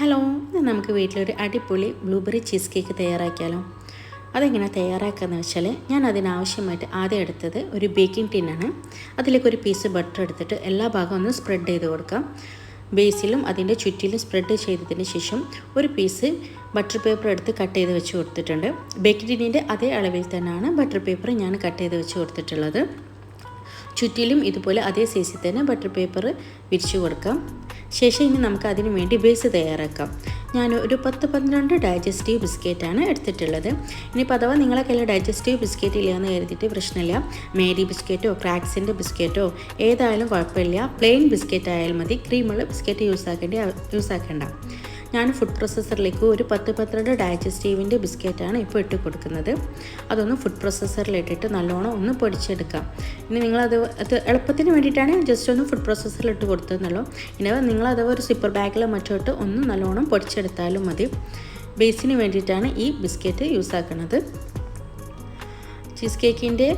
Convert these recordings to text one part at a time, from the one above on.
Hello, ഇന്ന് നമുക്ക് വീട്ടിലൊരു അടിപൊളി ബ്ലൂബെറി ചീസ് കേക്ക് തയ്യാറാക്കിയാലോ. അതെങ്ങനെ തയ്യാറാക്കാമെന്ന് വെച്ചാൽ, ഞാൻ അതിനാവശ്യമായിട്ട് ആദ്യം എടുത്തത് ഒരു ബേക്കിംഗ് ടിന്നാണ്. അതിലേക്ക് ഒരു പീസ് ബട്ടർ എടുത്തിട്ട് എല്ലാ ഭാഗവും ഒന്ന് സ്പ്രെഡ് ചെയ്ത് കൊടുക്കാം. ബേസിലും അതിൻ്റെ ചുറ്റിലും സ്പ്രെഡ് ചെയ്തതിന് ശേഷം ഒരു പീസ് ബട്ടർ പേപ്പർ എടുത്ത് കട്ട് ചെയ്ത് വെച്ച് കൊടുത്തിട്ടുണ്ട്. ബേക്കിംഗ് ടിന്നിൻ്റെ അതേ അളവിൽ തന്നെയാണ് ബട്ടർ പേപ്പർ ഞാൻ കട്ട് ചെയ്ത് വെച്ച് കൊടുത്തിട്ടുള്ളത്. ചുറ്റിലും ഇതുപോലെ അതേ സൈസിൽ തന്നെ ബട്ടർ പേപ്പർ വിരിച്ചു കൊടുക്കാം. ശേഷം ഇനി നമുക്ക് അതിന് വേണ്ടി ബേസ് തയ്യാറാക്കാം. ഞാൻ ഒരു 10-12 ഡൈജസ്റ്റീവ് ബിസ്ക്കറ്റാണ് എടുത്തിട്ടുള്ളത്. ഇനിയിപ്പോൾ അഥവാ നിങ്ങളെ കയ്യിൽ ഡൈജസ്റ്റീവ് ബിസ്ക്കറ്റ് ഇല്ലയെന്ന് കരുതിയിട്ട് പ്രശ്നമില്ല. മേരി ബിസ്ക്കറ്റോ ക്രാക്സിൻ്റെ ബിസ്ക്കറ്റോ ഏതായാലും കുഴപ്പമില്ല. പ്ലെയിൻ ബിസ്ക്കറ്റ് ആയാലും മതി. ക്രീമുള്ള ബിസ്ക്കറ്റ് യൂസ് ആക്കേണ്ട. ഞാൻ ഫുഡ് പ്രോസസ്സറിലേക്ക് ഒരു 10-12 ഡൈജസ്റ്റീവിൻ്റെ ബിസ്ക്കറ്റാണ് ഇപ്പോൾ ഇട്ട് കൊടുക്കുന്നത്. അതൊന്ന് ഫുഡ് പ്രോസസ്സറിലിട്ടിട്ട് നല്ലോണം ഒന്ന് പൊടിച്ചെടുക്കാം. ഇനി നിങ്ങളത് എളുപ്പത്തിന് വേണ്ടിയിട്ടാണ് ജസ്റ്റ് ഒന്ന് ഫുഡ് പ്രോസസ്സറിൽ ഇട്ട് കൊടുത്തതെന്നുള്ളൂ. ഇനി നിങ്ങളത് ഒരു സിപ്പർ ബാഗിലോ മറ്റോ ഇട്ട് ഒന്ന് നല്ലോണം പൊടിച്ചെടുത്താലും മതി. ബേസിന് വേണ്ടിയിട്ടാണ് ഈ ബിസ്ക്കറ്റ് യൂസ് ആക്കുന്നത്. ചീസ് കേക്കിൻ്റെ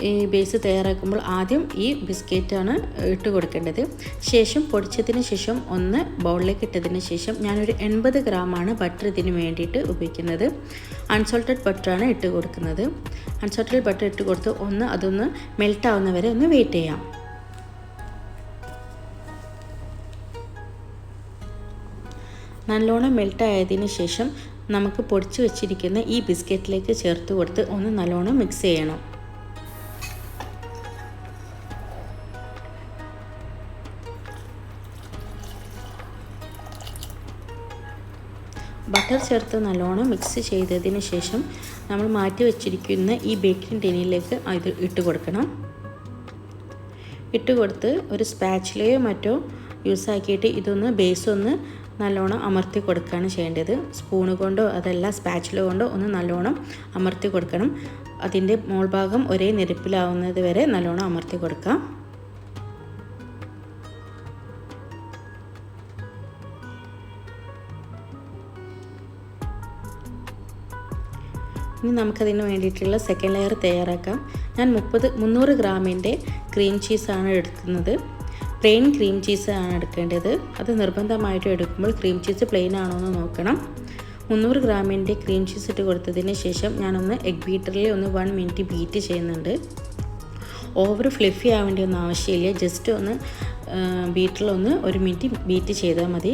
ഈ ബേസ് തയ്യാറാക്കുമ്പോൾ ആദ്യം ഈ ബിസ്ക്കറ്റാണ് ഇട്ട് കൊടുക്കേണ്ടത്. ശേഷം പൊടിച്ചതിന് ശേഷം ഒന്ന് ബൗളിലേക്ക് ഇട്ടതിന് ശേഷം ഞാനൊരു 80 ഗ്രാമാണ് ബട്ടർ ഇതിന് വേണ്ടിയിട്ട് ഉപയോഗിക്കുന്നത്. അൺസോൾട്ടഡ് ബട്ടറാണ് ഇട്ട് കൊടുക്കുന്നത്. അൺസോൾട്ടഡ് ബട്ടർ ഇട്ട് കൊടുത്ത് അതൊന്ന് മെൽറ്റ് വരെ ഒന്ന് വെയിറ്റ് ചെയ്യാം. നല്ലോണം മെൽട്ടായതിന് ശേഷം നമുക്ക് പൊടിച്ച് വെച്ചിരിക്കുന്ന ഈ ബിസ്ക്കറ്റിലേക്ക് ചേർത്ത് കൊടുത്ത് ഒന്ന് നല്ലോണം മിക്സ് ചെയ്യണം. ബട്ടർ ചേർത്ത് നല്ലോണം മിക്സ് ചെയ്തതിന് ശേഷം നമ്മൾ മാറ്റി വെച്ചിരിക്കുന്ന ഈ ബേക്കിംഗ് ടിന്നിലേക്ക് ഇത് ഇട്ട് കൊടുക്കണം. ഇട്ട് കൊടുത്ത് ഒരു സ്പാച്ചിലയോ മറ്റോ യൂസ് ആക്കിയിട്ട് ഇതൊന്ന് ബേസ് ഒന്ന് നല്ലോണം അമർത്തി കൊടുക്കുകയാണ് ചെയ്യേണ്ടത്. സ്പൂണ് കൊണ്ടോ അതല്ല സ്പാച്ചില കൊണ്ടോ ഒന്ന് നല്ലോണം അമർത്തി കൊടുക്കണം. അതിൻ്റെ മോൾഭാഗം ഒരേ നിരപ്പിലാവുന്നത് വരെ നല്ലോണം അമർത്തി കൊടുക്കാം. ഇനി നമുക്കതിന് വേണ്ടിയിട്ടുള്ള സെക്കൻഡ് ലെയർ തയ്യാറാക്കാം. ഞാൻ 300 ഗ്രാമിൻ്റെ ക്രീം ചീസാണ് എടുക്കുന്നത്. പ്ലെയിൻ ക്രീം ചീസ് ആണ് എടുക്കേണ്ടത്. അത് നിർബന്ധമായിട്ടും എടുക്കുമ്പോൾ ക്രീം ചീസ് പ്ലെയിൻ ആണോ എന്ന് നോക്കണം. 300 ഗ്രാമിൻ്റെ ക്രീം ചീസ് ഇട്ട് കൊടുത്തതിന് ശേഷം ഞാനൊന്ന് എഗ് ബീറ്ററിൽ 1 മിനിറ്റ് ബീറ്റ് ചെയ്യുന്നുണ്ട്. ഓവർ ഫ്ലഫി ആവേണ്ട ഒന്നും ആവശ്യമില്ല. ജസ്റ്റ് ഒന്ന് ബീറ്ററിൽ 1 മിനിറ്റ് ബീറ്റ് ചെയ്താൽ മതി.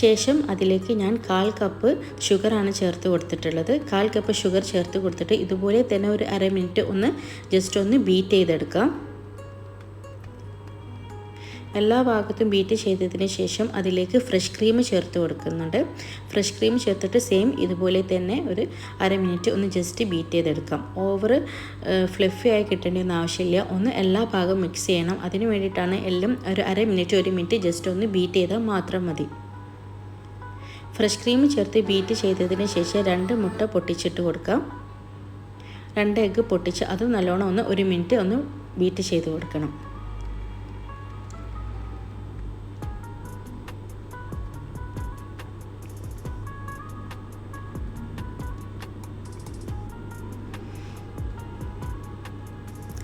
ശേഷം അതിലേക്ക് ഞാൻ 1/4 കപ്പ് ഷുഗറാണ് ചേർത്ത് കൊടുത്തിട്ടുള്ളത്. 1/4 കപ്പ് ഷുഗർ ചേർത്ത് കൊടുത്തിട്ട് ഇതുപോലെ തന്നെ ഒരു അര മിനിറ്റ് ജസ്റ്റ് ഒന്ന് ബീറ്റ് ചെയ്തെടുക്കാം. എല്ലാ ഭാഗത്തും ബീറ്റ് ചെയ്തതിന് ശേഷം അതിലേക്ക് ഫ്രഷ് ക്രീം ചേർത്ത് കൊടുക്കുന്നുണ്ട്. ഫ്രഷ് ക്രീം ചേർത്തിട്ട് സെയിം ഇതുപോലെ തന്നെ ഒരു അര മിനിറ്റ് ജസ്റ്റ് ബീറ്റ് ചെയ്തെടുക്കാം. ഓവർ ഫ്ലഫി ആയി കിട്ടേണ്ടൊന്നും ആവശ്യമില്ല. എല്ലാ ഭാഗവും മിക്സ് ചെയ്യണം. അതിന് വേണ്ടിയിട്ടാണ് എല്ലാം ഒരു അര മിനിറ്റ് 1 മിനിറ്റ് ജസ്റ്റ് ഒന്ന് ബീറ്റ് ചെയ്താൽ മാത്രം മതി. ഫ്രഷ് ക്രീം ചേർത്ത് ബീറ്റ് ചെയ്തതിന് ശേഷം 2 മുട്ട പൊട്ടിച്ചിട്ട് കൊടുക്കാം. 2 എഗ്ഗ് പൊട്ടിച്ച് അത് നല്ലോണം 1 മിനിറ്റ് ബീറ്റ് ചെയ്ത് കൊടുക്കണം.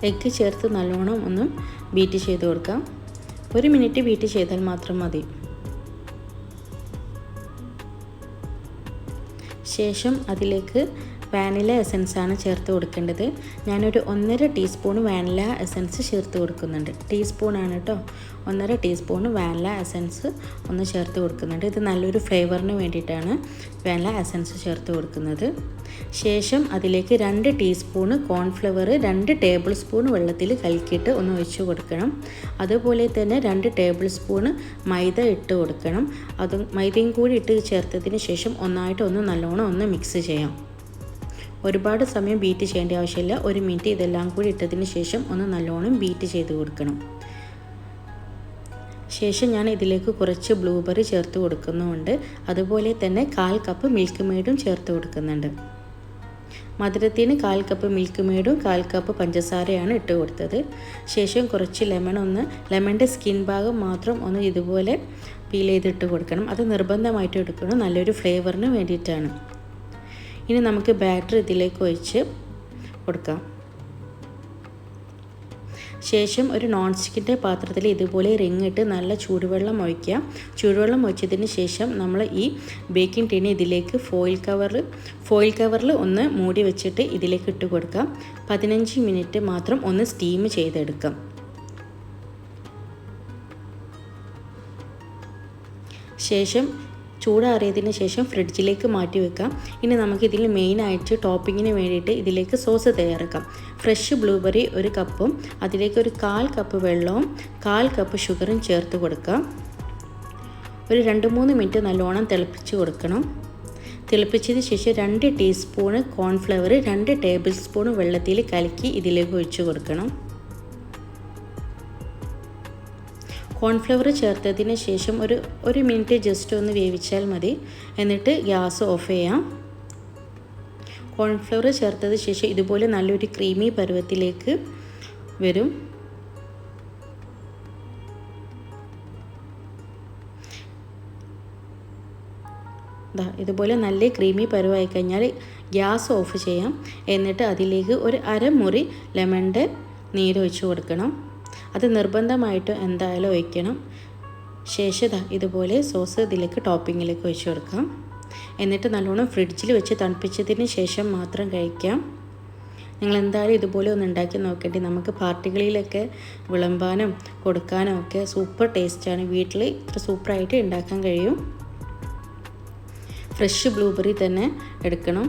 എഗ്ഗ് ചേർത്ത് നല്ലോണം ബീറ്റ് ചെയ്ത് കൊടുക്കാം. 1 മിനിറ്റ് ബീറ്റ് ചെയ്താൽ മാത്രം മതി. ശേഷം അതിലേക്ക് വാനില എസൻസാണ് ചേർത്ത് കൊടുക്കേണ്ടത്. ഞാനൊരു 1.5 ടീസ്പൂൺ വാനില എസൻസ് ചേർത്ത് കൊടുക്കുന്നുണ്ട്. ടീസ്പൂണാണ് കേട്ടോ. 1.5 ടീസ്പൂൺ വാനില എസൻസ് ചേർത്ത് കൊടുക്കുന്നുണ്ട്. ഇത് നല്ലൊരു ഫ്ലേവറിന് വേണ്ടിയിട്ടാണ് വാനില എസൻസ് ചേർത്ത് കൊടുക്കുന്നത്. ശേഷം അതിലേക്ക് 2 ടീസ്പൂൺ കോൺഫ്ലവർ 2 ടേബിൾ സ്പൂൺ വെള്ളത്തിൽ കലക്കിയിട്ട് ഒഴിച്ച് കൊടുക്കണം. അതുപോലെ തന്നെ 2 ടേബിൾ സ്പൂൺ മൈദ ഇട്ട് കൊടുക്കണം. മൈദയും കൂടി ഇട്ട് ചേർത്തതിന് ശേഷം നല്ലോണം മിക്സ് ചെയ്യാം. ഒരുപാട് സമയം ബീറ്റ് ചെയ്യേണ്ട ആവശ്യമില്ല. 1 മിനിറ്റ് ഇതെല്ലാം കൂടി ഇട്ടതിന് ശേഷം നല്ലോണം ബീറ്റ് ചെയ്ത് കൊടുക്കണം. ശേഷം ഞാൻ ഇതിലേക്ക് കുറച്ച് ബ്ലൂബെറി ചേർത്ത് കൊടുക്കുന്നുണ്ട്. അതുപോലെ തന്നെ 1/4 കപ്പ് മിൽക്ക് മെയ്ഡും ചേർത്ത് കൊടുക്കുന്നുണ്ട്. മധുരത്തിന് 1/4 കപ്പ് മിൽക്ക് മെയ്ഡും 1/4 കപ്പ് പഞ്ചസാരയാണ് ഇട്ട് കൊടുത്തത്. ശേഷം കുറച്ച് ലെമണിൻ്റെ സ്കിൻ ഭാഗം മാത്രം ഇതുപോലെ പീൽ ചെയ്തിട്ട് കൊടുക്കണം. അത് നിർബന്ധമായിട്ട് എടുക്കണം. നല്ലൊരു ഫ്ലേവറിന് വേണ്ടിയിട്ടാണ്. ഇനി നമുക്ക് ബാറ്റർ ഇതിലേക്ക് ഒഴിച്ച് കൊടുക്കാം. ശേഷം ഒരു നോൺ സ്റ്റിക്കിൻ്റെ പാത്രത്തിൽ ഇതുപോലെ റിങ് ഇട്ട് നല്ല ചൂടുവെള്ളം ഒഴിക്കുക. ചൂടുവെള്ളം ഒഴിച്ചതിന് ശേഷം നമ്മൾ ഈ ബേക്കിംഗ് ടിന് ഇതിലേക്ക് ഫോയിൽ കവറിൽ ഒന്ന് മൂടി വെച്ചിട്ട് ഇതിലേക്ക് ഇട്ട് കൊടുക്കാം. 15 മിനിറ്റ് മാത്രം ഒന്ന് സ്റ്റീം ചെയ്തെടുക്കാം. ശേഷം ചൂടാറിയതിന് ശേഷം ഫ്രിഡ്ജിലേക്ക് മാറ്റി വെക്കാം. ഇനി നമുക്കിതിൽ മെയിനായിട്ട് ടോപ്പിങ്ങിന് വേണ്ടിയിട്ട് ഇതിലേക്ക് സോസ് തയ്യാറാക്കാം. ഫ്രഷ് ബ്ലൂബെറി 1 കപ്പും അതിലേക്ക് ഒരു 1/4 കപ്പ് വെള്ളവും 1/4 കപ്പ് ഷുഗറും ചേർത്ത് കൊടുക്കാം. ഒരു 2-3 മിനിറ്റ് നല്ലോണം തിളപ്പിച്ച് കൊടുക്കണം. തിളപ്പിച്ചതിന് ശേഷം 2 ടീസ്പൂണ് കോൺഫ്ലവർ 2 ടേബിൾ സ്പൂൺ വെള്ളത്തിൽ കലക്കി ഇതിലേക്ക് ഒഴിച്ച് കൊടുക്കണം. കോൺഫ്ലവർ ചേർത്തതിന് ശേഷം ഒരു മിനിറ്റ് ജസ്റ്റ് ഒന്ന് വേവിച്ചാൽ മതി. എന്നിട്ട് ഗ്യാസ് ഓഫ് ചെയ്യാം. കോൺഫ്ലവർ ചേർത്തതിന് ശേഷം ഇതുപോലെ നല്ലൊരു ക്രീമി പരുവത്തിലേക്ക് വരും. ഇതുപോലെ നല്ല ക്രീമി പരുവായി കഴിഞ്ഞാൽ ഗ്യാസ് ഓഫ് ചെയ്യാം. എന്നിട്ട് അതിലേക്ക് ഒരു അരമുറി ലെമണിൻ്റെ നീര് ഒഴിച്ച് കൊടുക്കണം. അത് നിർബന്ധമായിട്ടും എന്തായാലും ഒഴിക്കണം. ശേഷം ഇതുപോലെ സോസ് ഇതിലേക്ക് ടോപ്പിങ്ങിലേക്ക് ഒഴിച്ച് കൊടുക്കാം. എന്നിട്ട് നല്ലോണം ഫ്രിഡ്ജിൽ വെച്ച് തണുപ്പിച്ചതിന് ശേഷം മാത്രം കഴിക്കാം. നിങ്ങൾ എന്തായാലും ഇതുപോലെ ഒന്ന് ഉണ്ടാക്കി നോക്കേണ്ടി. നമുക്ക് പാർട്ടികളിലൊക്കെ വിളമ്പാനും കൊടുക്കാനും ഒക്കെ സൂപ്പർ ടേസ്റ്റാണ്. വീട്ടിൽ ഇത്ര സൂപ്പറായിട്ട് ഉണ്ടാക്കാൻ കഴിയും. ഫ്രഷ് ബ്ലൂബെറി തന്നെ എടുക്കണം.